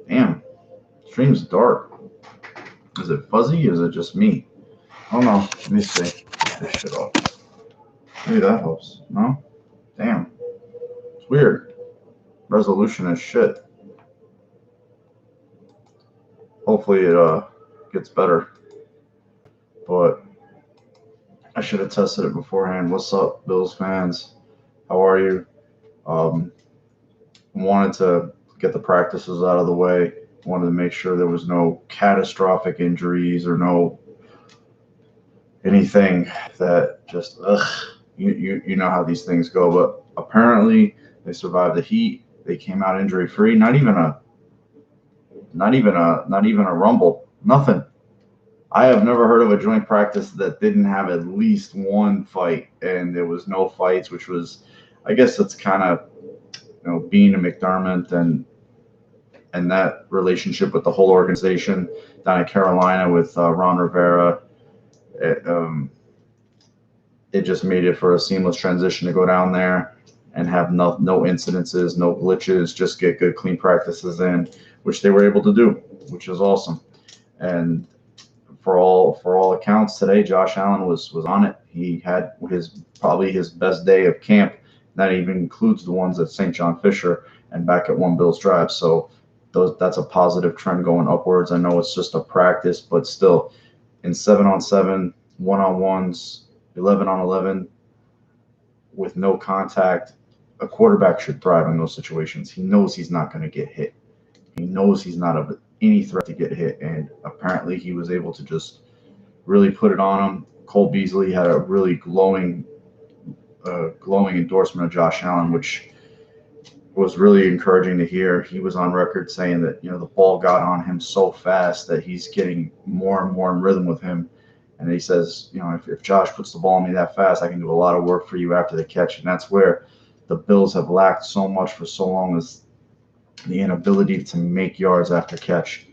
Damn, stream's dark. Is it fuzzy? Is it just me? Oh no, let me see. Get this shit off. Maybe that helps. No? Damn. It's weird. Resolution is shit. Hopefully it gets better. But I should have tested it beforehand. What's up, Bills fans? How are you? Um, Wanted to get the practices out of the way. Wanted to make sure there was no catastrophic injuries or no anything that just you know how these things go. But apparently they survived the heat. They came out injury free. Not even a rumble. Nothing. I have never heard of a joint practice that didn't have at least one fight, and there was no fights, which was, I guess, that's kind of being a McDermott and that relationship with the whole organization down in Carolina with Ron Rivera. It, it just made it for a seamless transition to go down there and have no incidences, no glitches, just get good clean practices in, which they were able to do, which is awesome. And for all accounts today, Josh Allen was on it. He had probably his best day of camp. That even includes the ones at St. John Fisher and back at One Bills Drive. So that's a positive trend going upwards. I know it's just a practice, but still, in 7-on-7, 1-on-1s, 11-on-11 with no contact, a quarterback should thrive in those situations. He knows he's not going to get hit. He knows he's not of any threat to get hit, and apparently he was able to just really put it on him. Cole Beasley had a really glowing endorsement of Josh Allen, which was really encouraging to hear. He was on record saying that the ball got on him so fast that he's getting more and more in rhythm with him. And he says, if Josh puts the ball on me that fast, I can do a lot of work for you after the catch. And that's where the Bills have lacked so much for so long, is the inability to make yards after catch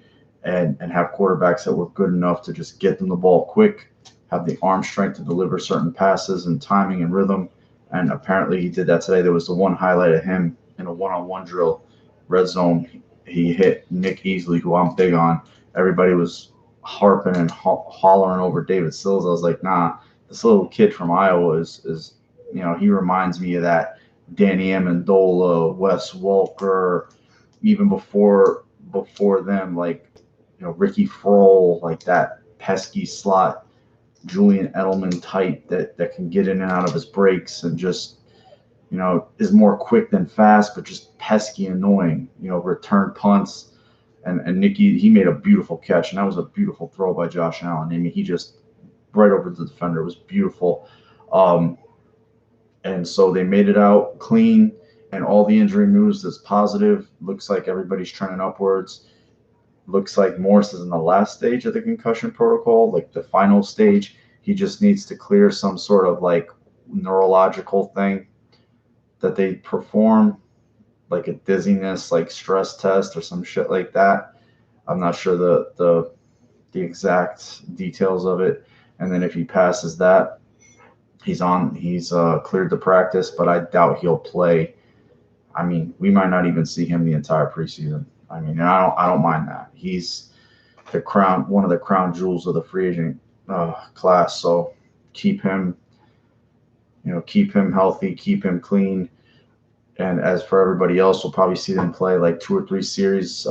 and have quarterbacks that were good enough to just get them the ball quick, have the arm strength to deliver certain passes and timing and rhythm. And apparently he did that today. There was the one highlight of him in a one-on-one drill, red zone. He hit Nick Easley, who I'm big on. Everybody was harping and hollering over David Sills. I was like, nah, this little kid from Iowa is he reminds me of that Danny Amendola, Wes Welker, even before them, like Ricky Frohl, like that pesky slot Julian Edelman type that can get in and out of his breaks and just is more quick than fast, but just pesky, annoying. Return punts. And Nicky, he made a beautiful catch, and that was a beautiful throw by Josh Allen. I mean, he just right over the defender. It was beautiful. And so they made it out clean, and all the injury news is positive. Looks like everybody's trending upwards. Looks like Morris is in the last stage of the concussion protocol, like the final stage. He just needs to clear some sort of like neurological thing that they perform, like a dizziness, like stress test or some shit like that. I'm not sure the exact details of it. And then if he passes that, he's cleared to practice, but I doubt he'll play. I mean, we might not even see him the entire preseason. I mean, and I don't mind that. He's one of the crown jewels of the free agent class. So keep him healthy, keep him clean. And as for everybody else, we'll probably see them play like 2 or 3 series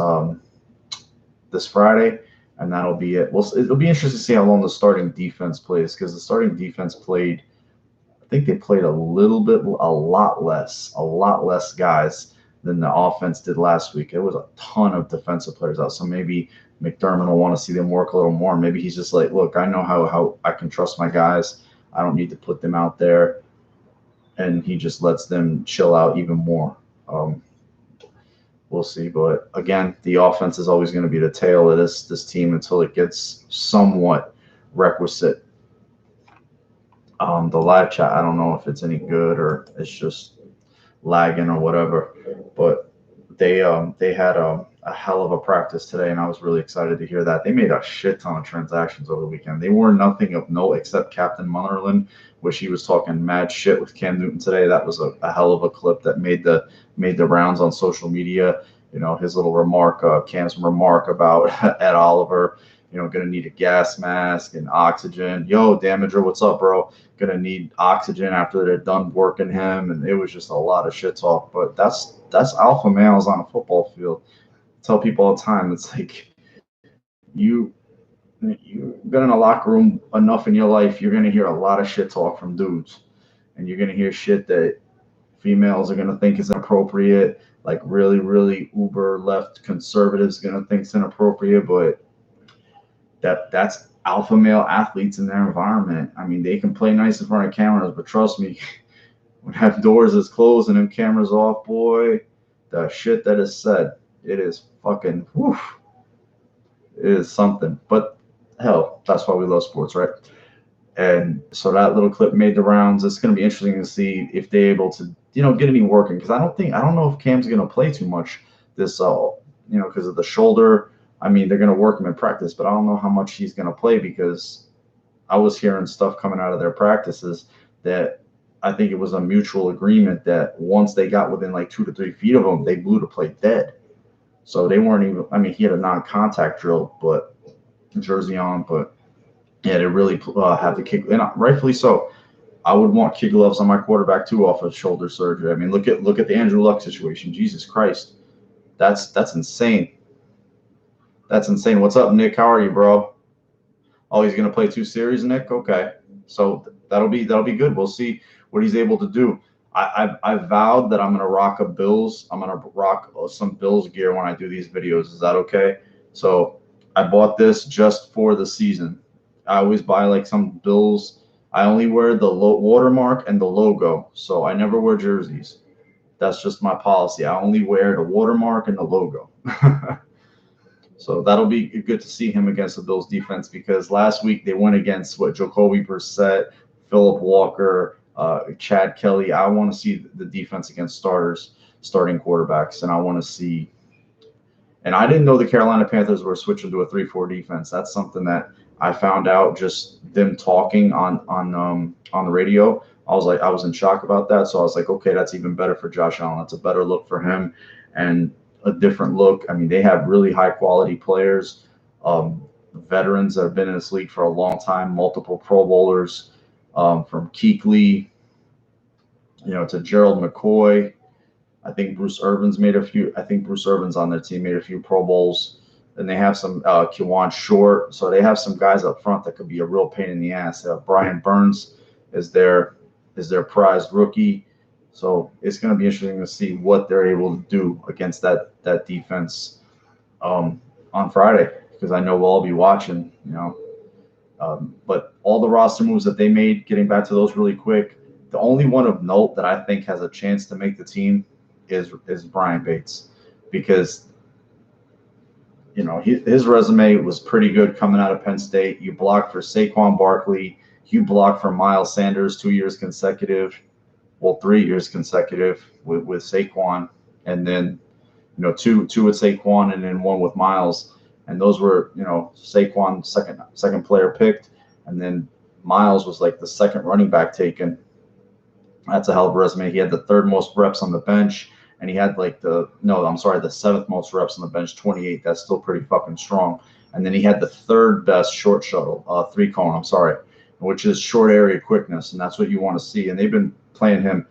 this Friday, and that'll be it. Well, it'll be interesting to see how long the starting defense plays, because the starting defense played, I think they played a lot less guys than the offense did last week. It was a ton of defensive players out, so maybe McDermott will want to see them work a little more. Maybe he's just like, look, I know how I can trust my guys. I don't need to put them out there. And he just lets them chill out even more. We'll see. But again, the offense is always going to be the tail of this team until it gets somewhat requisite. The live chat, I don't know if it's any good or it's just lagging or whatever. But they had a hell of a practice today, and I was really excited to hear that. They made a shit ton of transactions over the weekend. They were nothing of note except Captain Munnerlin, which he was talking mad shit with Cam Newton today. That was a hell of a clip that made the rounds on social media. his little remark, Cam's remark about Ed Oliver, going to need a gas mask and oxygen. Yo, Damager, what's up, bro? Going to need oxygen after they're done working him. And it was just a lot of shit talk. But that's alpha males on a football field. I tell people all the time, it's like you've been in a locker room enough in your life, you're going to hear a lot of shit talk from dudes. And you're going to hear shit that females are going to think is inappropriate, like really, really uber left conservatives going to think it's inappropriate, but that's alpha male athletes in their environment. I mean, they can play nice in front of cameras, but trust me, when that doors is closed and them cameras off, boy, the shit that is said, it is fucking, whew, it is something. But hell, that's why we love sports, right? And so that little clip made the rounds. It's going to be interesting to see if they're able to, get any working, because I don't know if Cam's going to play too much this, because of the shoulder. I mean, they're going to work him in practice, but I don't know how much he's going to play, because I was hearing stuff coming out of their practices that I think it was a mutual agreement that once they got within like 2 to 3 feet of him, they blew the play dead. So they weren't even. I mean, he had a non-contact drill, but jersey on, but. Yeah, they really have to kick, and rightfully so. I would want kid gloves on my quarterback too off of shoulder surgery. I mean, look at the Andrew Luck situation. Jesus Christ, that's insane. That's insane. What's up, Nick? How are you, bro? Oh, he's gonna play 2 series, Nick. Okay, so that'll be good. We'll see what he's able to do. I vowed that I'm gonna rock a Bills. I'm gonna rock some Bills gear when I do these videos. Is that okay? So I bought this just for the season. I always buy like some Bills. I only wear the watermark and the logo, so I never wear jerseys. That's just my policy. I only wear the watermark and the logo. So that'll be good to see him against the Bills defense, because last week they went against Jacoby Brissett, Phillip Walker, Chad Kelly. I want to see the defense against starting quarterbacks, and I want to see. And I didn't know the Carolina Panthers were switching to a 3-4 defense. That's something that I found out just them talking on the radio. I was in shock about that. So I was like, okay, that's even better for Josh Allen. That's a better look for him and a different look. I mean, they have really high quality players, veterans that have been in this league for a long time, multiple Pro Bowlers, from Kuechly, to Gerald McCoy. I think Bruce Irvin's on their team, made a few Pro Bowls. And they have some Kewan Short. So they have some guys up front that could be a real pain in the ass. Brian Burns is their prized rookie. So it's going to be interesting to see what they're able to do against that defense on Friday, because I know we'll all be watching, but all the roster moves that they made, getting back to those really quick, the only one of note that I think has a chance to make the team is Brian Bates, because his resume was pretty good coming out of Penn State. You blocked for Saquon Barkley, you blocked for Miles Sanders 2 years consecutive, 3 years consecutive with Saquon, and then two with Saquon and then one with Miles, and those were Saquon second player picked, and then Miles was like the second running back taken. That's a hell of a resume. He had the 3rd most reps on the bench. And he had the 7th most reps on the bench, 28. That's still pretty fucking strong. And then he had the 3rd best short shuttle, 3-cone, which is short area quickness. And that's what you want to see. And they've been playing him.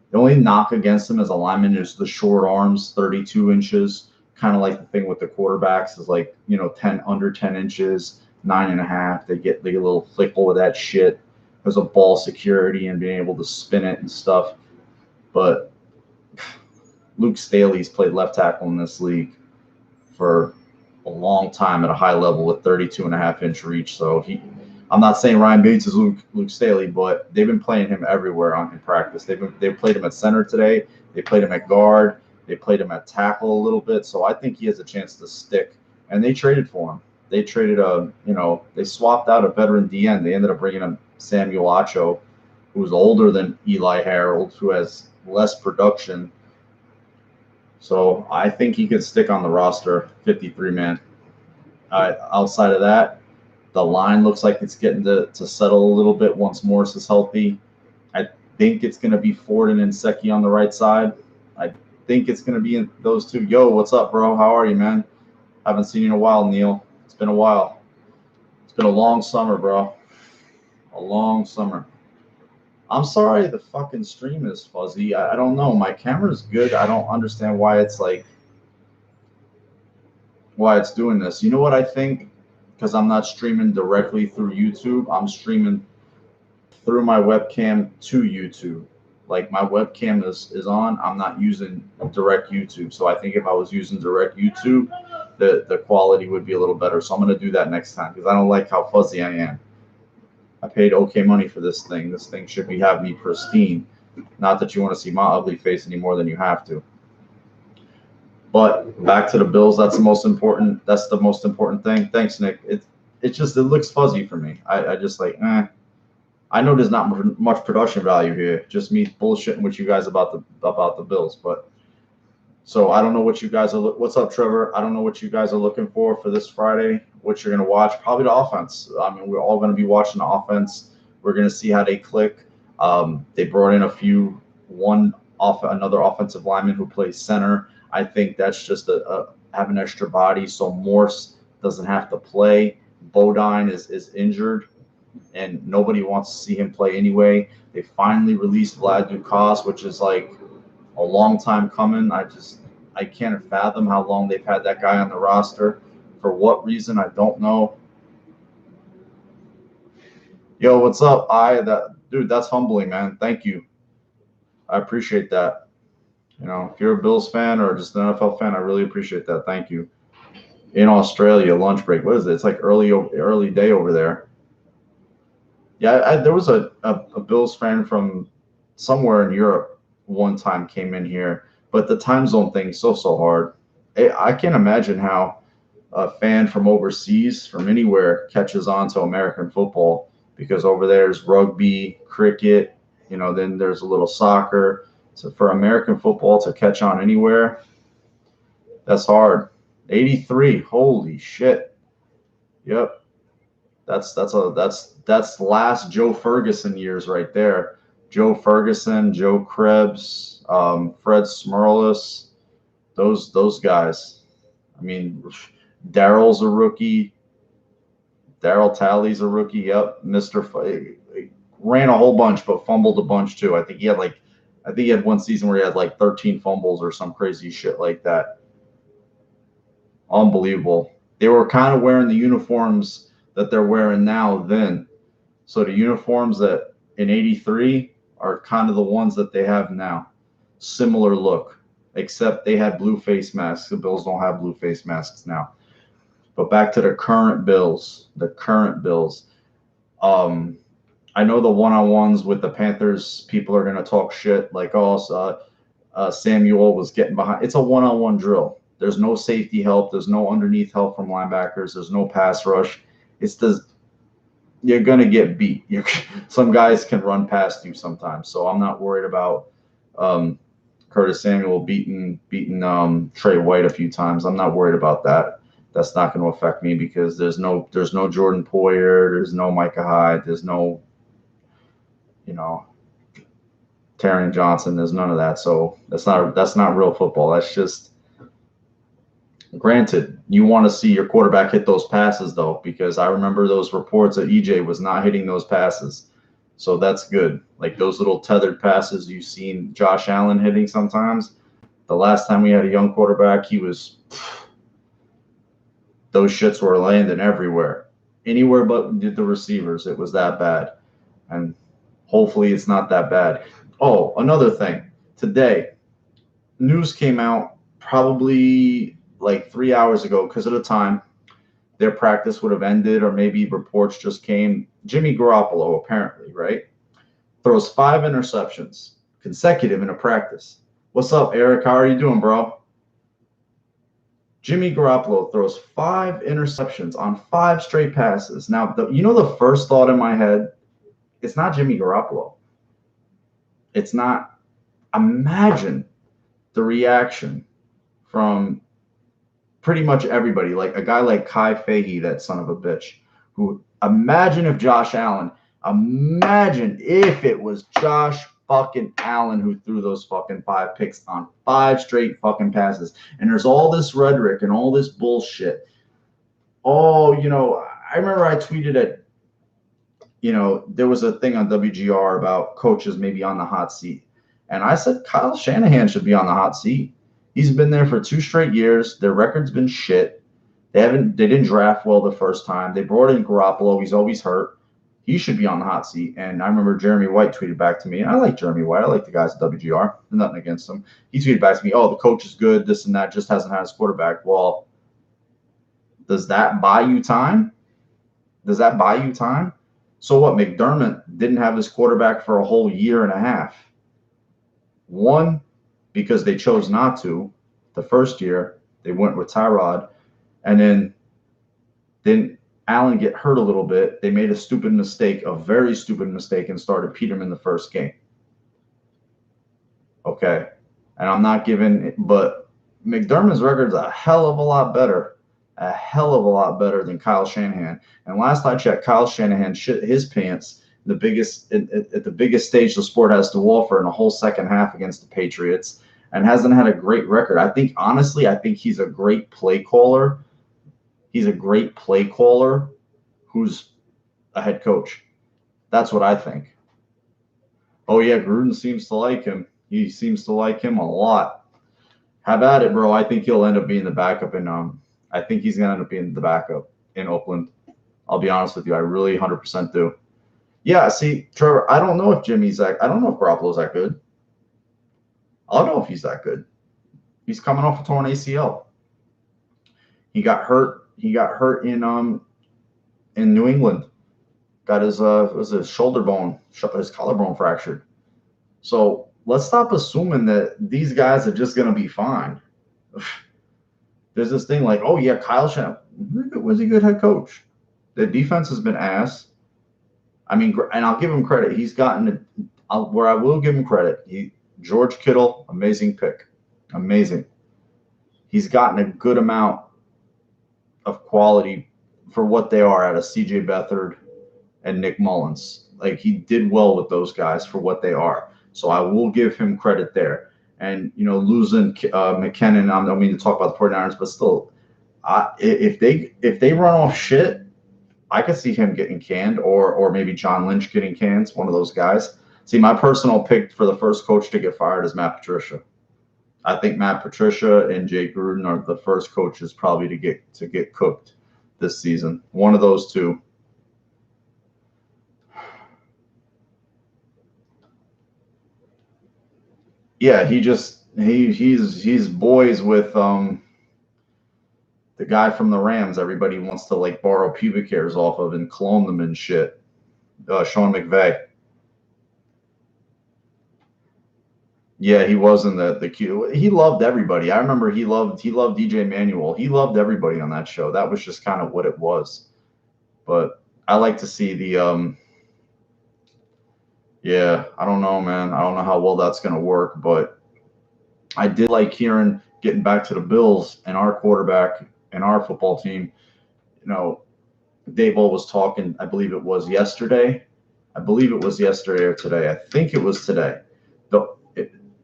The only knock against him as a lineman is the short arms, 32 inches, kind of like the thing with the quarterbacks is like, under 10 inches, 9.5. They get a little fickle with that shit. There's a ball security and being able to spin it and stuff. But Luke Staley's played left tackle in this league for a long time at a high level with 32.5-inch reach. So I'm not saying Ryan Bates is Luke Staley, but they've been playing him everywhere in practice. They've played him at center today. They played him at guard. They played him at tackle a little bit. So I think he has a chance to stick. And they traded for him. They traded they swapped out a veteran DN. They ended up bringing in Samuel Acho, who's older than Eli Harold, who has less production. So I think he could stick on the roster, 53-man. Outside of that, the line looks like it's getting to settle a little bit once Morris is healthy. I think it's going to be Ford and Nsekhe on the right side. think it's going to be in those two. Yo, what's up, bro? How are you, man? Haven't seen you in a while, Neil. It's been a while. It's been a long summer, bro. A long summer. I'm sorry the fucking stream is fuzzy. I don't know. My camera's good. I don't understand why it's doing this. You know what I think? Because I'm not streaming directly through YouTube. I'm streaming through my webcam to YouTube. Like my webcam is on. I'm not using direct YouTube. So I think if I was using direct YouTube, the quality would be a little better. So I'm gonna do that next time because I don't like how fuzzy I am. I paid okay money for this thing. This thing should be have me pristine. Not that you want to see my ugly face any more than you have to. But back to the Bills. That's the most important. That's the most important thing. Thanks, Nick. It just it looks fuzzy for me. I just like I know there's not much production value here. Just me bullshitting with you guys about the Bills. But so I don't know what you guys are. What's up, Trevor? I don't know what you guys are looking for this Friday. What you're gonna watch? Probably the offense. I mean, we're all gonna be watching the offense. We're gonna see how they click. They brought in another offensive lineman who plays center. I think that's just have an extra body so Morse doesn't have to play. Bodine is injured, and nobody wants to see him play anyway. They finally released Vlad Dukas, which is like a long time coming. I can't fathom how long they've had that guy on the roster. For what reason, I don't know. Yo, what's up? Dude, that's humbling, man. Thank you. I appreciate that. You know, if you're a Bills fan or just an NFL fan, I really appreciate that. Thank you. In Australia, lunch break. What is it? It's like early day over there. Yeah, there was a Bills fan from somewhere in Europe one time came in here, but the time zone thing is so hard. I can't imagine how a fan from overseas, from anywhere, catches on to American football because over there's rugby, cricket, then there's a little soccer. So for American football to catch on anywhere, that's hard. 83, holy shit. Yep. That's last Joe Ferguson years right there. Joe Ferguson, Joe Krebs, Fred Smerlas, those guys. I mean, Daryl's a rookie. Daryl Talley's a rookie. Yep, He ran a whole bunch, but fumbled a bunch too. I think he had one season where he had like 13 fumbles or some crazy shit like that. Unbelievable. They were kind of wearing the uniforms that they're wearing now then. So the uniforms that in 83 are kind of the ones that they have now. Similar look, except they had blue face masks. The Bills don't have blue face masks now. But back to the current Bills. I know the one-on-ones with the Panthers, people are going to talk shit like, Samuel was getting behind. It's a one-on-one drill. There's no safety help. There's no underneath help from linebackers. There's no pass rush. You're going to get beat. Some guys can run past you sometimes. So I'm not worried about Curtis Samuel beating Trey White a few times. I'm not worried about that. That's not going to affect me because there's no Jordan Poyer. There's no Micah Hyde. There's no, Taron Johnson. There's none of that. So that's not real football. That's just, granted, you want to see your quarterback hit those passes, though, because I remember those reports that EJ was not hitting those passes. So that's good. Like those little tethered passes you've seen Josh Allen hitting sometimes. The last time we had a young quarterback, those shits were landing everywhere. Anywhere but the receivers. It was that bad. And hopefully it's not that bad. Oh, another thing. Today, news came out probably like 3 hours ago because of the time their practice would have ended, or maybe reports just came. Jimmy Garoppolo, apparently, right, throws 5 interceptions consecutive in a practice. What's up, Eric? How are you doing, bro? Jimmy Garoppolo throws 5 interceptions on 5 straight passes. Now, the first thought in my head, it's not Jimmy Garoppolo. It's not. Imagine the reaction from pretty much everybody, like a guy like Kai Fahey, that son of a bitch, imagine if it was Josh fucking Allen who threw those fucking 5 picks on 5 straight fucking passes. And there's all this rhetoric and all this bullshit. Oh, I remember I tweeted at, there was a thing on WGR about coaches maybe on the hot seat. And I said Kyle Shanahan should be on the hot seat. He's been there for 2 straight years. Their record's been shit. They didn't draft well the first time. They brought in Garoppolo. He's always hurt. He should be on the hot seat. And I remember Jeremy White tweeted back to me. And I like Jeremy White. I like the guys at WGR. Nothing against him. He tweeted back to me, oh, the coach is good, this and that, just hasn't had his quarterback. Well, does that buy you time? Does that buy you time? So what? McDermott didn't have his quarterback for a whole year and a half. One, because they chose not to. The first year, they went with Tyrod. And then Allen get hurt a little bit. They made a stupid mistake, a very stupid mistake, and started Peterman the first game. Okay. And I'm not giving, but McDermott's record's a hell of a lot better than Kyle Shanahan. And last I checked, Kyle Shanahan shit his pants at the biggest stage the sport has to offer in a whole second half against the Patriots, and hasn't had a great record. I think he's a great play caller. He's a great play caller who's a head coach. That's what I think. Oh, yeah, Gruden seems to like him. He seems to like him a lot. Have at it, bro. I think he'll end up being the backup I think he's going to end up being the backup in Oakland. I'll be honest with you. I really 100% do. Yeah, see, Trevor, I don't know if I don't know if Garoppolo's that good. I don't know if he's that good. He's coming off a torn ACL. He got hurt in New England. Got his shoulder bone, his collarbone fractured. So let's stop assuming that these guys are just going to be fine. There's this thing like, oh yeah, Kyle Shanahan was he a good head coach? The defense has been ass. I mean, and I'll give him credit. He's gotten where I will give him credit. George Kittle, amazing pick, amazing. He's gotten a good amount of quality for what they are out of C.J. Beathard and Nick Mullins. Like, he did well with those guys for what they are. So I will give him credit there. And, losing McKinnon, I don't mean to talk about the 49ers, but still, if they run off shit, I could see him getting canned, or maybe John Lynch getting canned, one of those guys. See, my personal pick for the first coach to get fired is Matt Patricia. I think Matt Patricia and Jay Gruden are the first coaches probably to get cooked this season. One of those two. Yeah, he's boys with the guy from the Rams. Everybody wants to like borrow pubic hairs off of and clone them and shit. Sean McVay. Yeah, he was in the queue. He loved everybody. I remember he loved DJ Manuel. He loved everybody on that show. That was just kind of what it was. But I like to see the yeah, I don't know, man. I don't know how well that's going to work, but I did like hearing, getting back to the Bills and our quarterback and our football team. Dave was talking, I believe it was yesterday. I believe it was yesterday or today. I think it was today.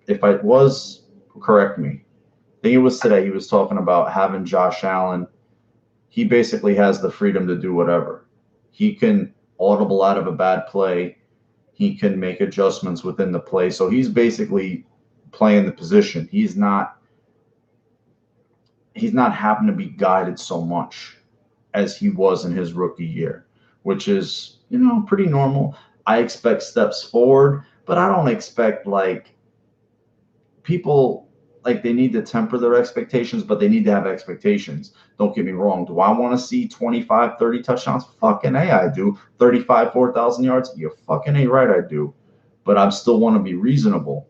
If I was, correct me. I think it was today. He was talking about having Josh Allen. He basically has the freedom to do whatever. He can audible out of a bad play. He can make adjustments within the play. So he's basically playing the position. He's not having to be guided so much as he was in his rookie year, which is, pretty normal. I expect steps forward, but I don't expect people they need to temper their expectations, but they need to have expectations. Don't get me wrong. Do I want to see 25, 30 touchdowns? Fucking A, I do. 35, 4,000 yards? You're fucking A right, I do. But I still want to be reasonable.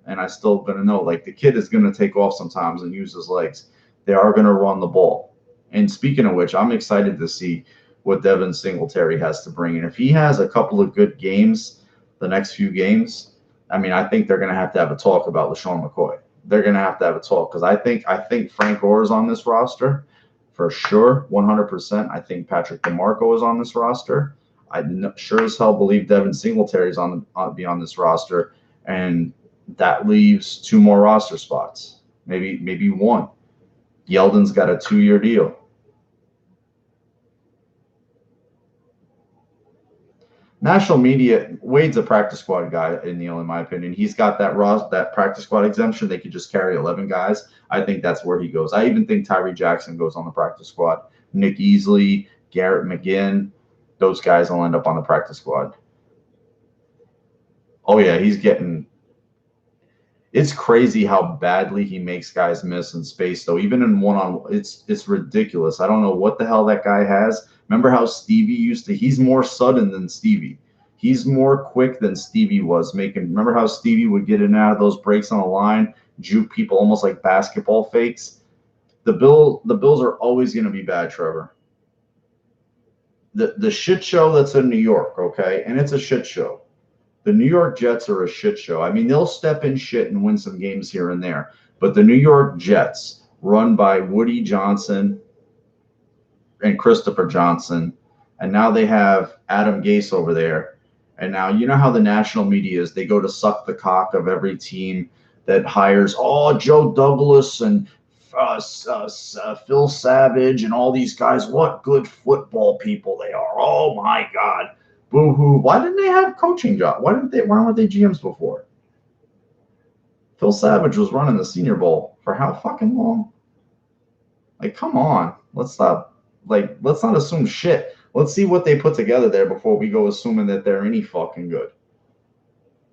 And I still going to know, the kid is going to take off sometimes and use his legs. They are going to run the ball. And speaking of which, I'm excited to see what Devin Singletary has to bring. And if he has a couple of good games, the next few games, I think they're going to have a talk about LaShawn McCoy. They're going to have a talk because I think Frank Gore is on this roster for sure, 100%. I think Patrick DeMarco is on this roster. I sure as hell believe Devin Singletary is be on this roster. and that leaves 2 more roster spots, maybe one. Yeldon's got a 2-year deal. National media, Wade's a practice squad guy, Neil, in my opinion. He's got that practice squad exemption. They could just carry 11 guys. I think that's where he goes. I even think Tyree Jackson goes on the practice squad. Nick Easley, Garrett McGinn, those guys will end up on the practice squad. Oh yeah, he's getting. It's crazy how badly he makes guys miss in space, though. Even in one-on, it's ridiculous. I don't know what the hell that guy has. Remember how Stevie used to? He's more sudden than Stevie. He's more quick than Stevie was making. Remember how Stevie would get in and out of those breaks on the line, juke people almost like basketball fakes. The Bills are always going to be bad, Trevor. The shit show that's in New York, okay, and it's a shit show. The New York Jets are a shit show. I mean, they'll step in shit and win some games here and there. But the New York Jets, run by Woody Johnson and Christopher Johnson, and now they have Adam Gase over there. And now you know how the national media is. They go to suck the cock of every team that hires, Joe Douglas and Phil Savage and all these guys. What good football people they are. Oh, my God. Boo-hoo. Why didn't they have coaching jobs? Why weren't they GMs before? Phil Savage was running the Senior Bowl for how fucking long? Like, come on. Let's not assume shit. Let's see what they put together there before we go assuming that they're any fucking good.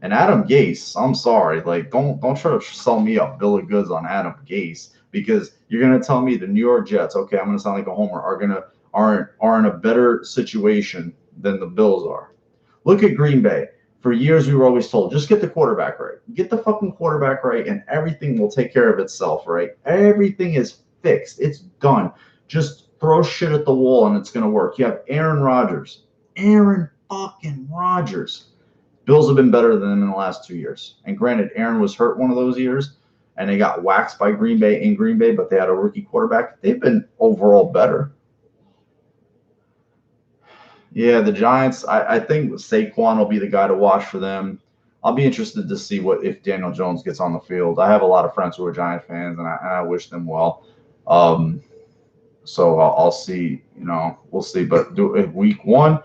And Adam Gase, I'm sorry, like don't try to sell me a bill of goods on Adam Gase, because you're gonna tell me the New York Jets, okay, I'm gonna sound like a homer, are in a better situation than the Bills are. Look at Green Bay. For years, we were always told, just get the quarterback right. Get the fucking quarterback right, and everything will take care of itself, right? Everything is fixed. It's done. Just throw shit at the wall, and it's going to work. You have Aaron Rodgers. Aaron fucking Rodgers. Bills have been better than them in the last 2 years. And granted, Aaron was hurt one of those years, and they got waxed by Green Bay in Green Bay, but they had a rookie quarterback. They've been overall better. Yeah, the Giants, I think Saquon will be the guy to watch for them. I'll be interested to see if Daniel Jones gets on the field. I have a lot of friends who are Giant fans, and I wish them well. So I'll see. We'll see. But week 1,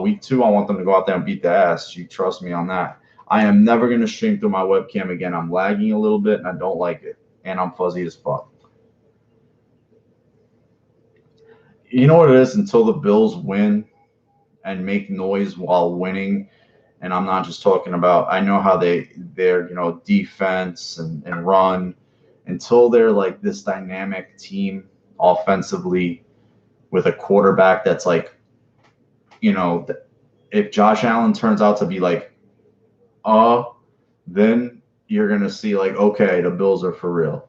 week 2, I want them to go out there and beat the ass. You trust me on that. I am never going to stream through my webcam again. I'm lagging a little bit, and I don't like it. And I'm fuzzy as fuck. You know what it is? Until the Bills win and make noise while winning, and I'm not just talking about, I know how their defense and run, until they're like this dynamic team offensively with a quarterback that's like, if Josh Allen turns out to be like, then you're going to see like, okay, the Bills are for real.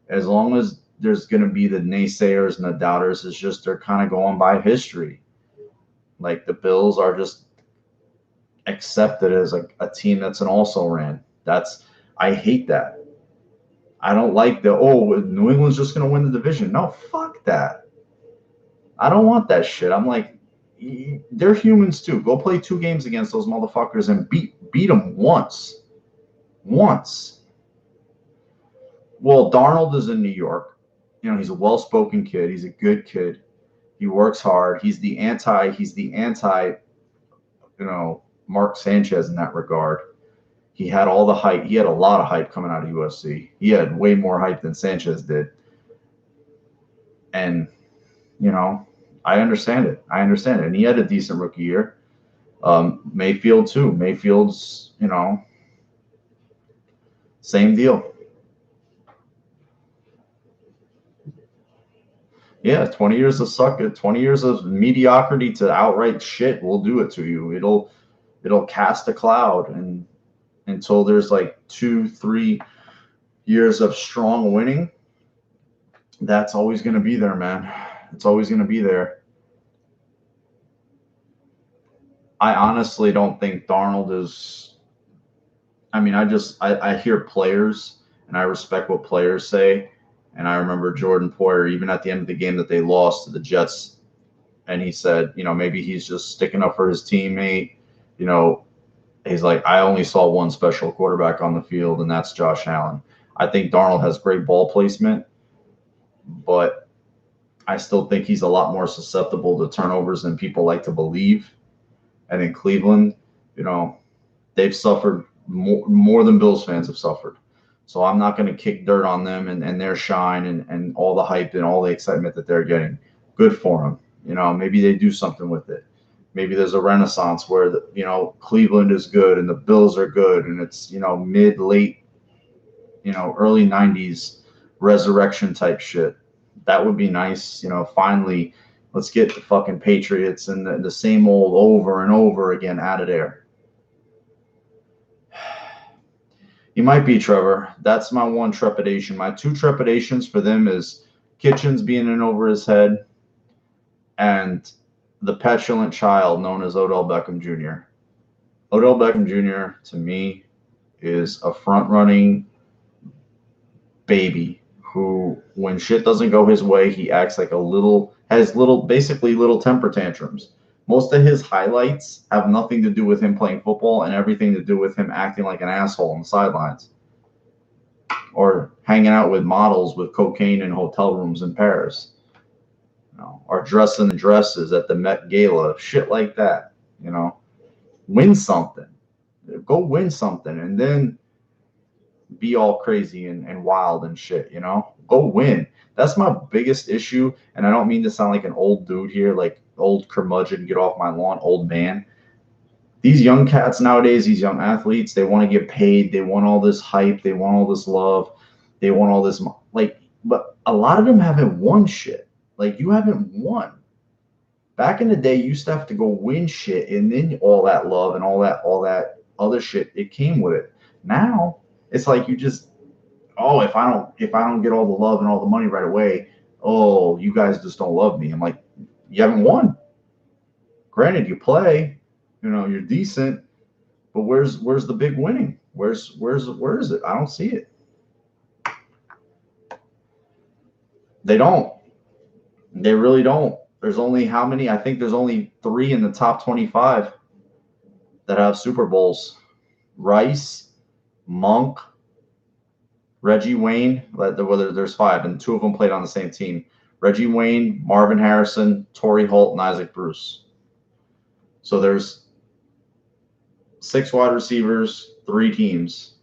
As long as there's going to be the naysayers and the doubters, it's just they're kind of going by history. Like the Bills are just accepted as a team that's an also-ran. I hate that. I don't like New England's just going to win the division. No, fuck that. I don't want that shit. I'm like, they're humans too. Go play 2 games against those motherfuckers and beat them once. Once. Well, Darnold is in New York. He's a well-spoken kid. He's a good kid. He works hard. He's the anti, Mark Sanchez in that regard. He had all the hype. He had a lot of hype coming out of USC. He had way more hype than Sanchez did. And, I understand it. And he had a decent rookie year. Mayfield too. Mayfield's, same deal. Yeah, 20 years of suck, 20 years of mediocrity to outright shit will do it to you. It'll cast a cloud, and until there's like 2-3 years of strong winning, that's always going to be there, man. It's always going to be there. I honestly don't think Darnold is. I mean, I hear players, and I respect what players say. And I remember Jordan Poyer, even at the end of the game that they lost to the Jets, and he said, maybe he's just sticking up for his teammate. He's like, I only saw one special quarterback on the field, and that's Josh Allen. I think Darnold has great ball placement, but I still think he's a lot more susceptible to turnovers than people like to believe. And in Cleveland, you know, they've suffered more than Bills fans have suffered. So I'm not going to kick dirt on them and their shine and all the hype and all the excitement that they're getting. Good for them. You know, maybe they do something with it. Maybe there's a renaissance where, Cleveland is good and the Bills are good and it's, mid, late, early 90s resurrection type shit. That would be nice. Finally, let's get the fucking Patriots and the same old over and over again out of there. You might be, Trevor. That's my one trepidation. My two trepidations for them is Kitchens being in over his head and the petulant child known as Odell Beckham Jr. Odell Beckham Jr. to me is a front-running baby who, when shit doesn't go his way, he acts like basically little temper tantrums. Most of his highlights have nothing to do with him playing football and everything to do with him acting like an asshole on the sidelines or hanging out with models with cocaine in hotel rooms in Paris, or dressing in dresses at the Met Gala, shit like that. Win something, go win something, and then be all crazy and wild and shit. Go win. That's my biggest issue, and I don't mean to sound like an old dude here, like old curmudgeon, get off my lawn, old man. These young cats nowadays, these young athletes, they want to get paid. They want all this hype. They want all this love. They want all this, but a lot of them haven't won shit. Like, you haven't won. Back in the day, you used to have to go win shit, and then all that love and all that other shit, it came with it. Now it's like you just, if I don't get all the love and all the money right away, you guys just don't love me. I'm like, you haven't won. Granted, you play, you're decent, but where's the big winning? Where is it? I don't see it. They don't. They really don't. There's only how many? I think there's only 3 in the top 25 that have Super Bowls. Rice, Monk, Reggie Wayne. Whether there's 5, and 2 of them played on the same team. Reggie Wayne, Marvin Harrison, Torrey Holt, and Isaac Bruce. So there's 6 wide receivers, 3 teams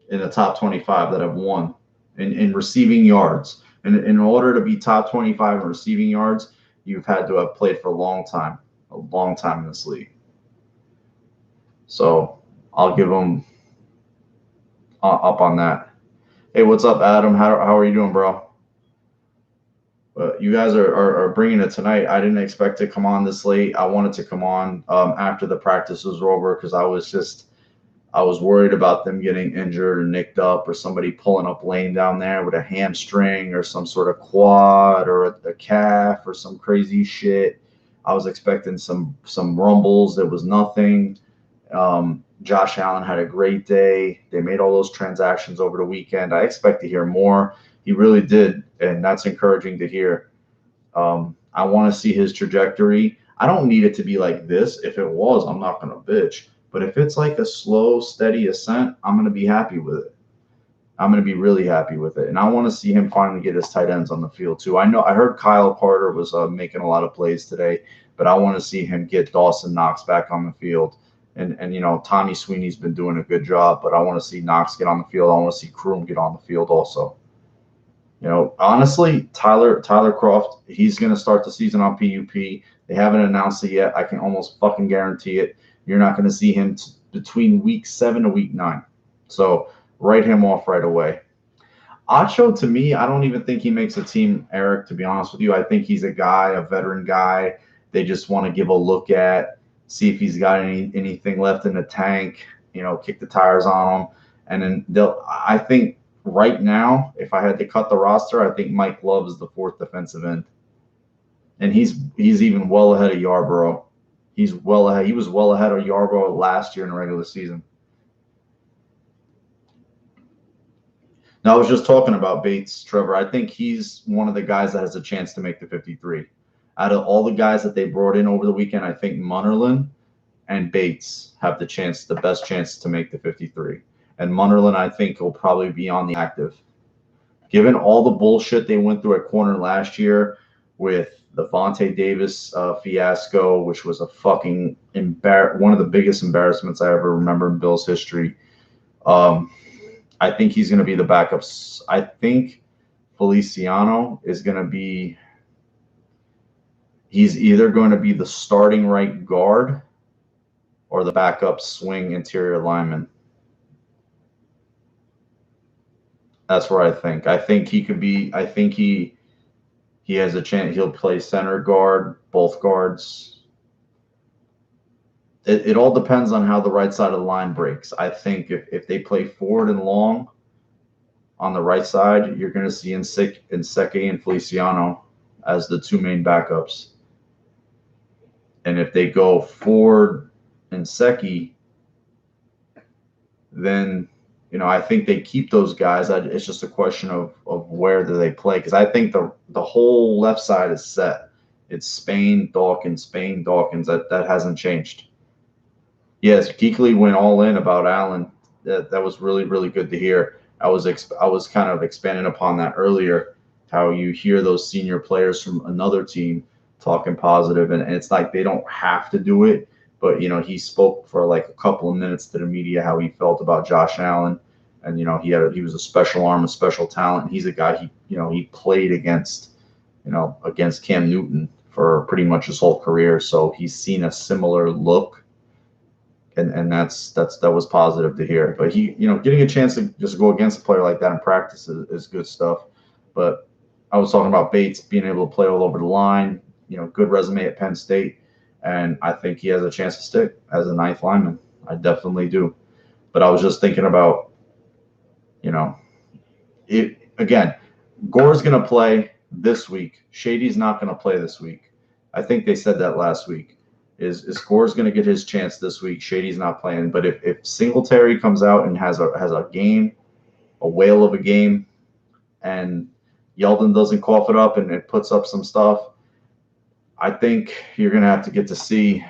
in the top 25 that have won in receiving yards. And in order to be top 25 in receiving yards, you've had to have played for a long time in this league. So I'll give them up on that. Hey, what's up, Adam? How are you doing, bro? You guys are bringing it tonight. I didn't expect to come on this late. I wanted to come on after the practices were over because I was worried about them getting injured or nicked up or somebody pulling up lane down there with a hamstring or some sort of quad or a calf or some crazy shit. I was expecting some rumbles. There was nothing. Josh Allen had a great day. They made all those transactions over the weekend. I expect to hear more. He really did, and that's encouraging to hear. I want to see his trajectory. I don't need it to be like this. If it was, I'm not going to bitch. But if it's like a slow, steady ascent, I'm going to be happy with it. I'm going to be really happy with it. And I want to see him finally get his tight ends on the field, too. I heard Kyle Carter was making a lot of plays today, but I want to see him get Dawson Knox back on the field. And Tommy Sweeney's been doing a good job, but I want to see Knox get on the field. I want to see Kroom get on the field also. Honestly, Tyler Kroft, he's going to start the season on PUP. They haven't announced it yet. I can almost fucking guarantee it. You're not going to see him between week 7 to week 9. So write him off right away. Acho, to me, I don't even think he makes a team, Eric, to be honest with you. I think he's a veteran guy. They just want to give a look at, see if he's got anything left in the tank, kick the tires on him. And then I think right now, if I had to cut the roster, I think Mike Love is the 4th defensive end. And he's even well ahead of Yarbrough. He's well ahead. He was well ahead of Yarbrough last year in the regular season. Now, I was just talking about Bates, Trevor. I think he's one of the guys that has a chance to make the 53. Out of all the guys that they brought in over the weekend, I think Munnerlyn and Bates have the best chance to make the 53. And Munderland, I think, will probably be on the active. Given all the bullshit they went through at corner last year with the Vontae Davis fiasco, which was a fucking one of the biggest embarrassments I ever remember in Bills history. I think he's going to be the backup. I think Feliciano is going to be. He's either going to be the starting right guard or the backup swing interior lineman. That's where I think. I think he could be. I think he has a chance. He'll play center guard, both guards. It all depends on how the right side of the line breaks. I think if they play forward and long on the right side, you're going to see Inseke and Feliciano as the two main backups. And if they go forward Inseke, then I think they keep those guys. It's just a question of where do they play, because I think the whole left side is set. It's Spain, Dawkins. That hasn't changed. Yes, Kuechly went all in about Allen. That was really, really good to hear. I was kind of expanding upon that earlier, how you hear those senior players from another team talking positive, and it's like they don't have to do it, but he spoke for like a couple of minutes to the media how he felt about Josh Allen, and he was a special arm, a special talent. He's a guy he played against Cam Newton for pretty much his whole career, so he's seen a similar look. And that was positive to hear. But he, getting a chance to just go against a player like that in practice is good stuff. But I was talking about Bates being able to play all over the line, good resume at Penn State, and I think he has a chance to stick as a ninth lineman. I definitely do. But I was just thinking about, again, Gore's going to play this week. Shady's not going to play this week. I think they said that last week. Is Gore's going to get his chance this week? Shady's not playing. But if Singletary comes out and has a game, a whale of a game, and Yeldon doesn't cough it up and it puts up some stuff, I think you're going to have to get to see.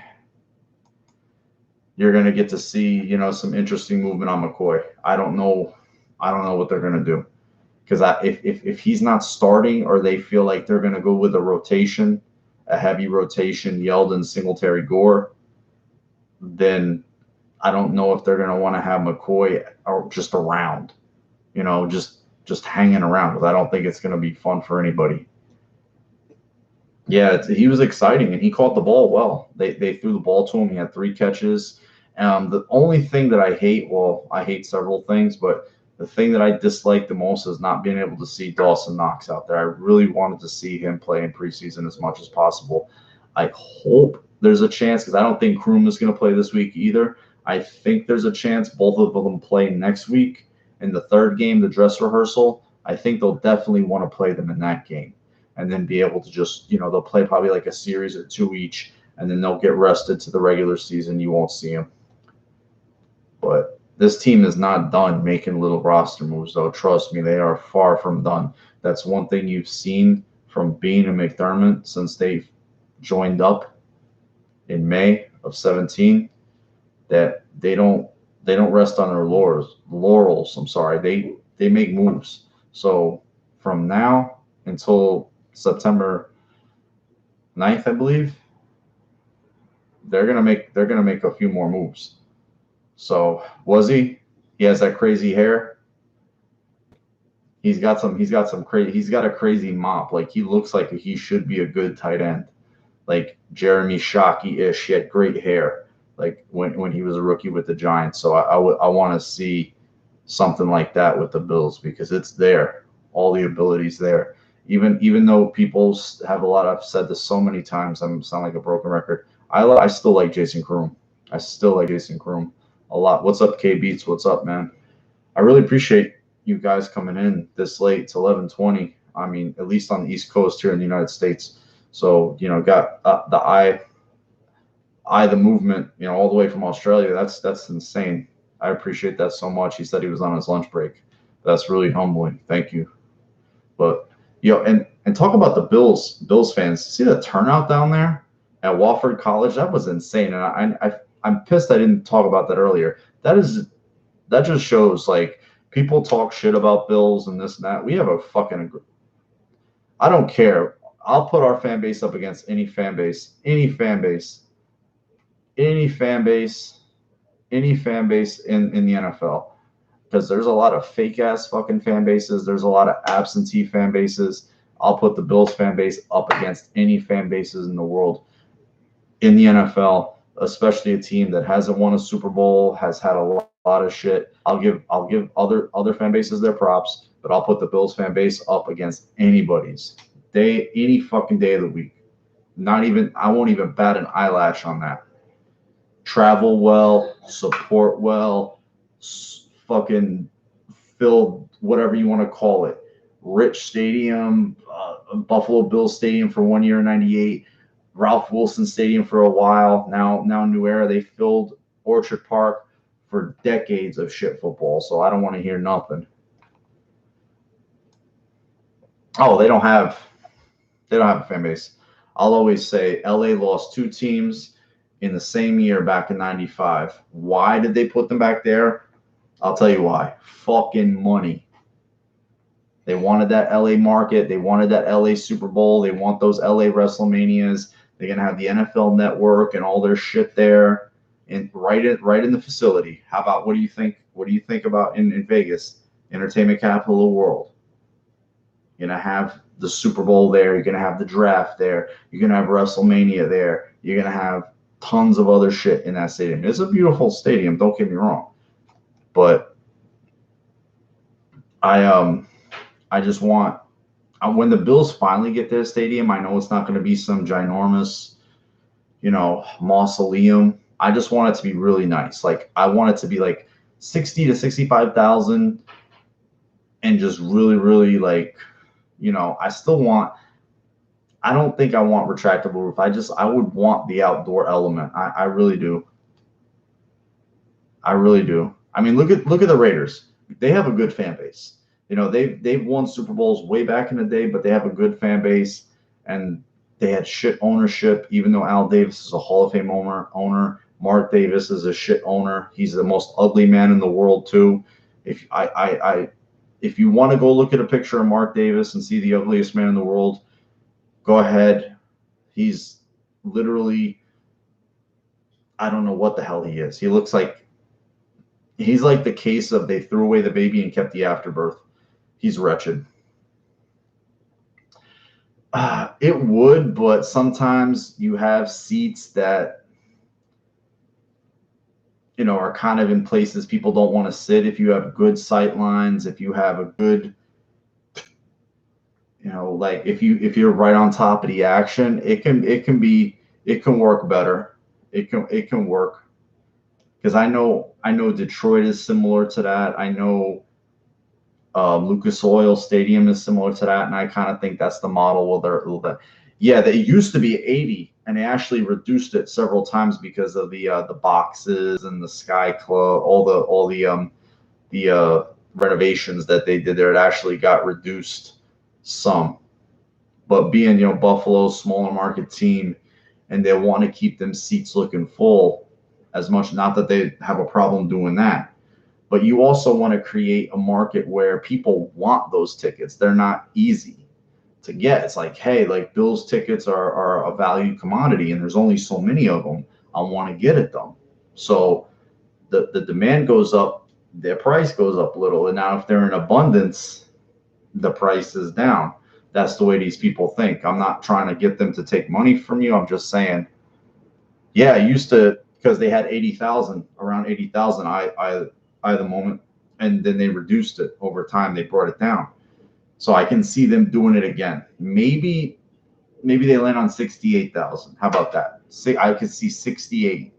You're going to get to see, some interesting movement on McCoy. I don't know what they're going to do, because if he's not starting, or they feel like they're going to go with a heavy rotation, Yeldon, Singletary, Gore, then I don't know if they're going to want to have McCoy just around, just hanging around, because I don't think it's going to be fun for anybody. Yeah, he was exciting, and he caught the ball well. They threw the ball to him. He had 3 catches. The only thing that I hate, well, I hate several things, but the thing that I dislike the most is not being able to see Dawson Knox out there. I really wanted to see him play in preseason as much as possible. I hope there's a chance, because I don't think Kroom is going to play this week either. I think there's a chance both of them play next week in the third game, the dress rehearsal. I think they'll definitely want to play them in that game, and then be able to just, they'll play probably like a series or 2 each, and then they'll get rested to the regular season. You won't see them. But this team is not done making little roster moves, though. Trust me, they are far from done. That's one thing you've seen from Bean and McDermott since they joined up in May of 17, that they don't rest on their laurels. I'm sorry. They make moves. So from now until September 9th, I believe, they're gonna make a few more moves. So he has that crazy hair. He's got a crazy mop. Like, he looks like he should be a good tight end, like Jeremy Shockey-ish. He had great hair, like when he was a rookie with the Giants. So I want to see something like that with the Bills, because it's there. All the abilities there. Even though people have I've said this so many times, I sound like a broken record. I still like Jason Kroom. A lot. What's up, K Beats? What's up, man? I really appreciate you guys coming in this late. It's 11:20. I mean, at least on the East Coast here in the United States. So, got the movement, all the way from Australia. That's insane. I appreciate that so much. He said he was on his lunch break. That's really humbling. Thank you. But and talk about the Bills fans. See the turnout down there at Wofford College? That was insane. And I'm pissed I didn't talk about that earlier. That just shows like people talk shit about Bills and this and that. We have a fucking I don't care. I'll put our fan base up against any fan base, any fan base, any fan base, any fan base in the NFL. Because there's a lot of fake ass fucking fan bases. There's a lot of absentee fan bases. I'll put the Bills fan base up against any fan bases in the world in the NFL, especially a team that hasn't won a Super Bowl, has had a lot of shit. I'll give other fan bases their props, but I'll put the Bills fan base up against anybody's day, any fucking day of the week. Not even I won't even bat an eyelash on that. Travel well, support well, fucking fill whatever you want to call it. Rich Stadium, Buffalo Bills Stadium for 1 year in '98, Ralph Wilson Stadium for a while. Now New Era. They filled Orchard Park for decades of shit football. So I don't want to hear nothing. Oh, they don't have a fan base. I'll always say LA lost 2 teams in the same year back in '95. Why did they put them back there? I'll tell you why. Fucking money. They wanted that LA market. They wanted that LA Super Bowl. They want those LA WrestleManias. They're gonna have the NFL Network and all their shit there, and right in the facility. How about what do you think? What do you think about in Vegas, entertainment capital of the world? You're gonna have the Super Bowl there. You're gonna have the draft there. You're gonna have WrestleMania there. You're gonna have tons of other shit in that stadium. It's a beautiful stadium. Don't get me wrong, but I just want when the Bills finally get their stadium. I know it's not going to be some ginormous, mausoleum. I just want it to be really nice. Like I want it to be like 60 to 65,000, and just really, really like, I still want. I don't think I want retractable roof. I would want the outdoor element. I really do. I really do. I mean, look at the Raiders. They have a good fan base. They've won Super Bowls way back in the day, but they have a good fan base, and they had shit ownership. Even though Al Davis is a Hall of Fame owner, Mark Davis is a shit owner. He's the most ugly man in the world too. If you want to go look at a picture of Mark Davis and see the ugliest man in the world, go ahead. He's literally, I don't know what the hell he is. He's like the case of they threw away the baby and kept the afterbirth. He's wretched. It would, but sometimes you have seats that, are kind of in places people don't want to sit. If you have good sight lines, if you have a good, like if you're right on top of the action, it can work better. It can work. Because I know Detroit is similar to that. I know Lucas Oil Stadium is similar to that, and I kind of think that's the model. They used to be 80, and they actually reduced it several times because of the boxes and the Sky Club, all the renovations that they did there. It actually got reduced some, but being Buffalo's smaller market team, and they want to keep them seats looking full as much. Not that they have a problem doing that, but you also want to create a market where people want those tickets. They're not easy to get. It's like, hey, like Bills tickets are a valued commodity, and there's only so many of them. I want to get at them. So the demand goes up, their price goes up a little. And now if they're in abundance, the price is down. That's the way these people think. I'm not trying to get them to take money from you. I'm just saying, yeah, I used to, because they had around 80,000 I the moment, and then they reduced it over time. They brought it down. So I can see them doing it again. Maybe they land on 68,000. How about that? I could see 68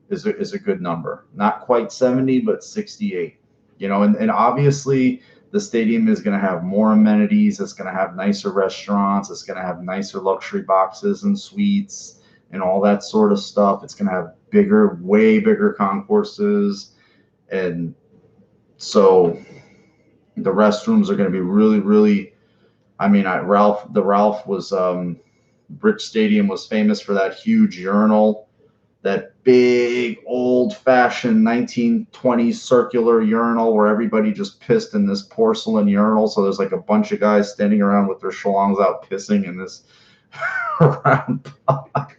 is a good number. Not quite 70, but 68. And obviously the stadium is going to have more amenities. It's going to have nicer restaurants. It's going to have nicer luxury boxes and suites and all that sort of stuff. It's going to have way bigger concourses. And so the restrooms are going to be really, really, I mean, Ralph was, Rich Stadium was famous for that huge urinal that big old-fashioned 1920s circular urinal where everybody just pissed in this porcelain urinal. So there's like a bunch of guys standing around with their schlongs out pissing in this round pot.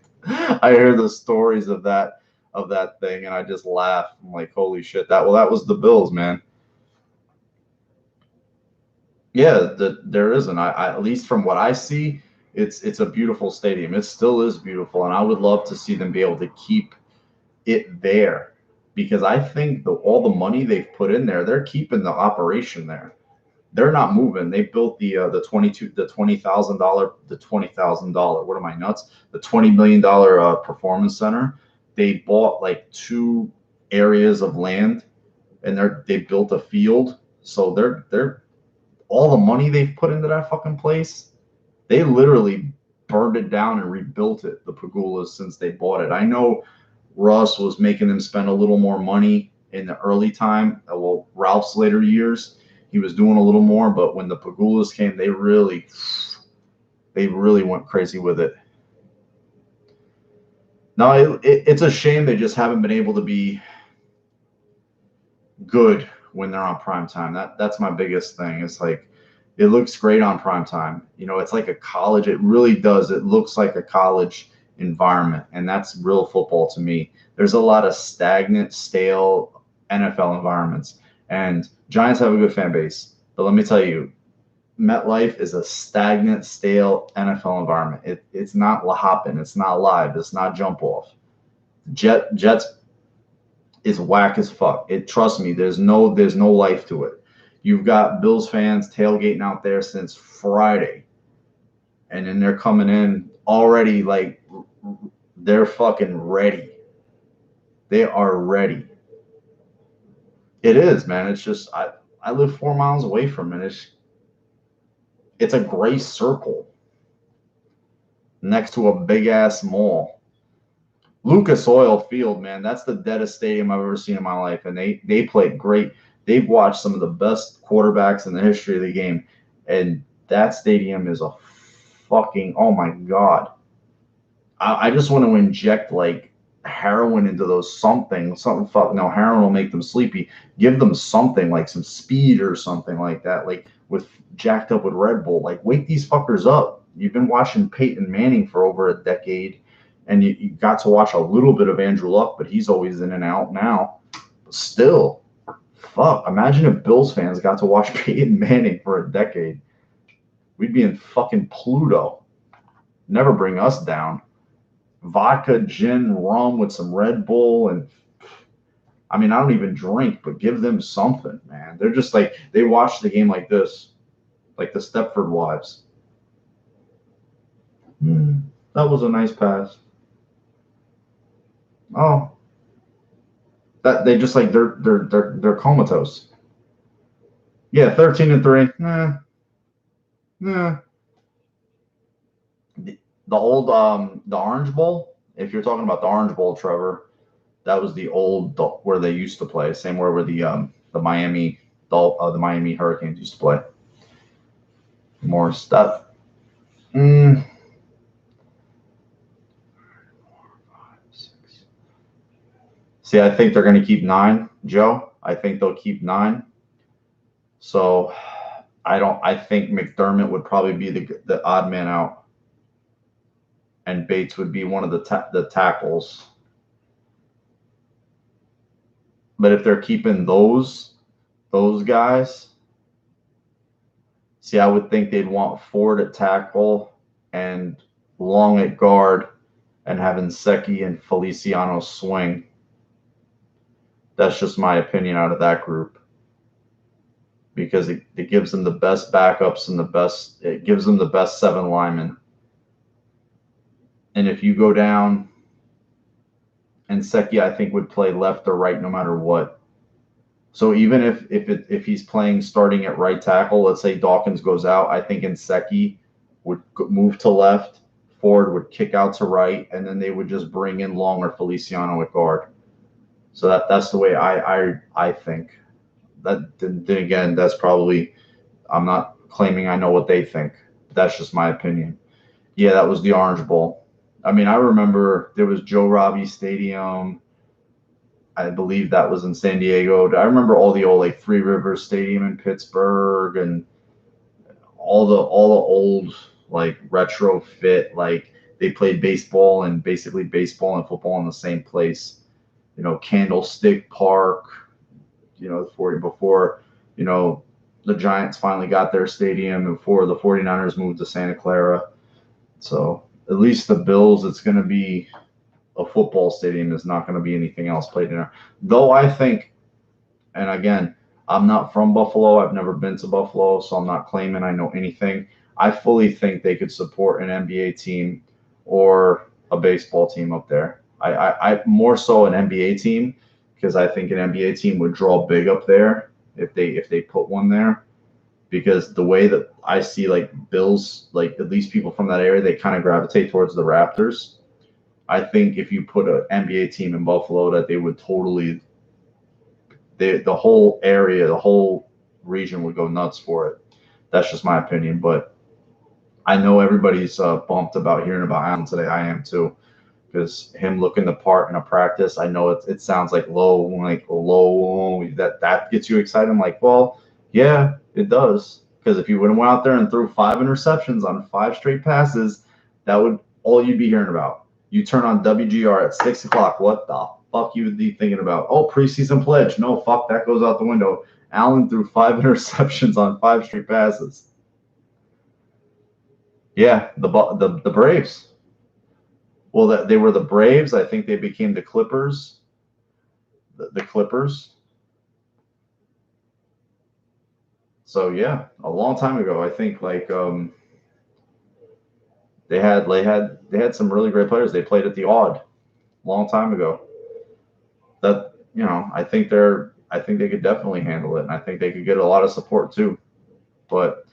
I hear the stories of that thing, and I just laugh. I'm like, holy shit! That was the Bills, man. Yeah, there isn't. At least from what I see, it's a beautiful stadium. It still is beautiful, and I would love to see them be able to keep it there, because I think all the money they've put in there, they're keeping the operation there. They're not moving. They built the $20,000. What am I, nuts? The $20 million performance center. They bought like 2 areas of land, and they built a field. So they're all the money they've put into that fucking place. They literally burned it down and rebuilt it, the Pagulas, since they bought it. I know Russ was making them spend a little more money in the early time. Well, Ralph's later years, he was doing a little more, but when the Pagulas came, they really went crazy with it. No, it's a shame they just haven't been able to be good when they're on prime time. That's my biggest thing. It's like, it looks great on prime time. It's like a college. It really does. It looks like a college environment, and that's real football to me. There's a lot of stagnant, stale NFL environments, and Giants have a good fan base. But let me tell you, MetLife is a stagnant, stale NFL environment. It's not hopping. It's not live. It's not jump off. Jets is whack as fuck. Trust me, there's no life to it. You've got Bills fans tailgating out there since Friday, and then they're coming in already like they're fucking ready. They are ready. It is, man. It's just I live 4 miles away from it. It's a gray circle next to a big ass mall. Lucas Oil Field, man, that's the deadest stadium I've ever seen in my life, and they played great. They've watched some of the best quarterbacks in the history of the game, and that stadium is a fucking, oh my god. I just want to inject like heroin into those something fuck. No, heroin will make them sleepy. Give them something like some speed or something like that, like with jacked up with Red Bull. Like, wake these fuckers up. You've been watching Peyton Manning for over a decade, and you got to watch a little bit of Andrew Luck, but he's always in and out now. But still, fuck. Imagine if Bills fans got to watch Peyton Manning for a decade. We'd be in fucking Pluto. Never bring us down. Vodka, gin, rum with some Red Bull, and I mean, I don't even drink, but give them something, man. They're just like, they watch the game like this, like the Stepford Wives. That was a nice pass. Oh, that they just like they're comatose. Yeah, 13-3. Nah. The old the Orange Bowl. If you're talking about the Orange Bowl, Trevor, that was the old where they used to play. Same where the Miami the Miami Hurricanes used to play. More stuff. See, I think they're going to keep 9, Joe. I think they'll keep 9. So I think McDermott would probably be the odd man out, and Bates would be one of the tackles. But if they're keeping those guys, see, I would think they'd want Ford at tackle and Long at guard, and having Secchi and Feliciano swing. That's just my opinion out of that group, because it gives them the best backups and it gives them the best 7 linemen. And if you go down, and Secchi, I think, would play left or right no matter what. So even if he's playing starting at right tackle, let's say Dawkins goes out, I think Secchi would move to left, Ford would kick out to right, and then they would just bring in Long or Feliciano at guard. So that's the way I think. That then again, that's probably, I'm not claiming I know what they think. That's just my opinion. Yeah, that was the Orange Bowl. I mean, I remember there was Joe Robbie Stadium. I believe that was in San Diego. I remember all the old like Three Rivers Stadium in Pittsburgh and all the old like retrofit like they played baseball and basically baseball and football in the same place. Candlestick Park. Before you know the Giants finally got their stadium and before the 49ers moved to Santa Clara. So at least the Bills, it's going to be a football stadium. Is not going to be anything else played in there. Though I think, and again, I'm not from Buffalo. I've never been to Buffalo, so I'm not claiming I know anything. I fully think they could support an NBA team or a baseball team up there. I more so an NBA team because I think an NBA team would draw big up there if they put one there. Because the way that I see like Bills, like at least people from that area, they kind of gravitate towards the Raptors. I think if you put an NBA team in Buffalo, that they would totally, the whole area, the whole region would go nuts for it. That's just my opinion, but I know everybody's bumped about hearing about Allen today. I am too, because him looking the part in a practice, I know it sounds like low, that gets you excited. I'm like, well, yeah, it does. Because if you would have went out there and threw 5 interceptions on 5 straight passes, that would all you'd be hearing about. You turn on WGR at 6 o'clock. What the fuck you would be thinking about? Oh, preseason pledge. No, fuck, that goes out the window. Allen threw 5 interceptions on 5 straight passes. Yeah, the Braves. Well, they were the Braves. I think they became the Clippers. The Clippers. So yeah, a long time ago. I think like they had some really great players. They played at the Odd long time ago. That I think they could definitely handle it, and I think they could get a lot of support too. But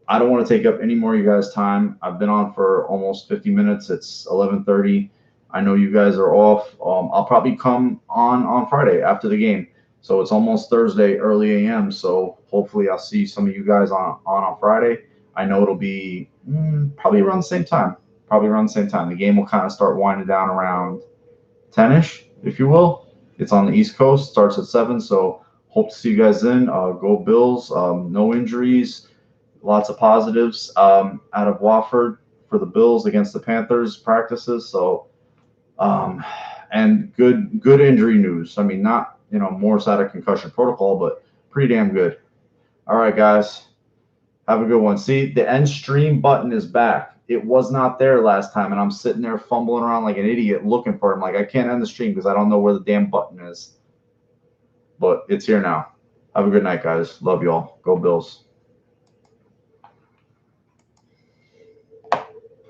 I don't want to take up any more of you guys' time. I've been on for almost 50 minutes. It's 11:30. I know you guys are off. I'll probably come on Friday after the game. So it's almost Thursday, early a.m. So hopefully I'll see some of you guys on Friday. I know it'll be probably around the same time. Probably around the same time. The game will kind of start winding down around 10ish, if you will. It's on the East Coast. Starts at 7. So hope to see you guys then. Go Bills. No injuries. Lots of positives out of Wofford for the Bills against the Panthers practices. So, and good injury news. I mean, not more out of concussion protocol, but pretty damn good. All right, guys, have a good one. See, the end stream button is back. It was not there last time, and I'm sitting there fumbling around like an idiot looking for it. I'm like, I can't end the stream because I don't know where the damn button is. But it's here now. Have a good night, guys. Love you all. Go Bills.